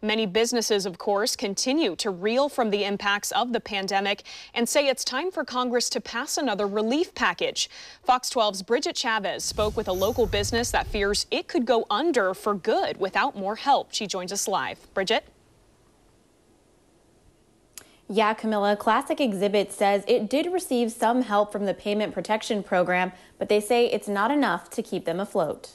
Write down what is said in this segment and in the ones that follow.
Many businesses, of course, continue to reel from the impacts of the pandemic and say it's time for Congress to pass another relief package. Fox 12's BRIDGET CHAVEZ spoke with a local business that fears it could go under for good without more help. She joins us live. BRIDGET? Yeah, Camilla, Classic Exhibits says it did receive some help from the Payment Protection Program, but they say it's not enough to keep them afloat.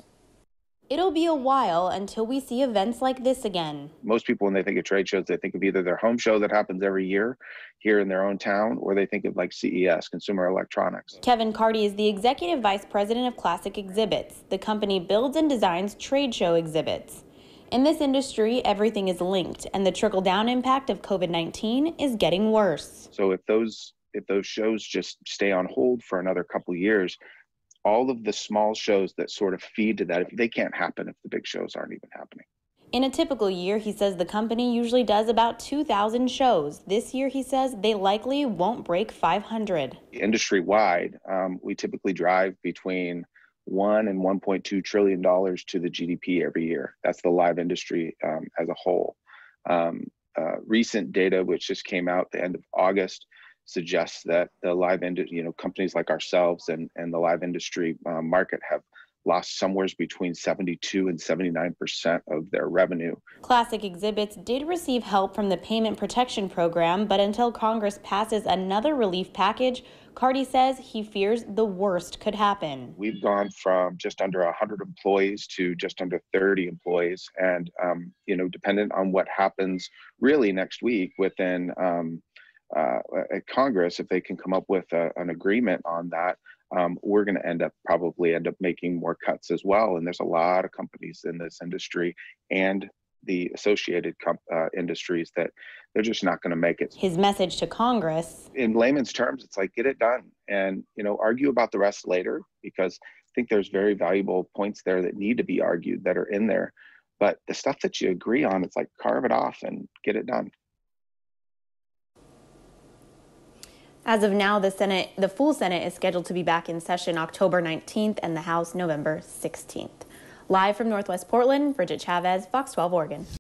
It'll be a while until we see events like this again. Most people, when they think of trade shows, they think of either their home show that happens every year here in their own town, or they think of like CES, Consumer Electronics. Kevin Carty is the Executive Vice President of Classic Exhibits. The company builds and designs trade show exhibits. In this industry, everything is linked, and the trickle-down impact of COVID-19 is getting worse. So if those shows just stay on hold for another couple of years, all of the small shows that sort of feed to that, they can't happen if the big shows aren't even happening. In a typical year, he says the company usually does about 2,000 shows. This year, he says they likely won't break 500. Industry-wide, we typically drive between $1 and $1.2 trillion to the GDP every year. That's the live industry as a whole. Recent data, which just came out at the end of August, suggests that the live industry, companies like ourselves and the live industry market have lost somewhere between 72 and 79% of their revenue. Classic Exhibits did receive help from the Payment Protection Program, but until Congress passes another relief package, Carty says he fears the worst could happen. We've gone from just under 100 employees to just under 30 employees. And, dependent on what happens really next week within at Congress, if they can come up with an agreement on that, we're going to probably end up making more cuts as well. And there's a lot of companies in this industry and the associated industries that they're just not going to make it. His message to Congress, in layman's terms, it's like, get it done and, argue about the rest later, because I think there's very valuable points there that need to be argued that are in there. But the stuff that you agree on, it's like carve it off and get it done. As of now, the full Senate is scheduled to be back in session October 19th and the House November 16th. Live from Northwest Portland, BRIDGET CHAVEZ, Fox 12 Oregon.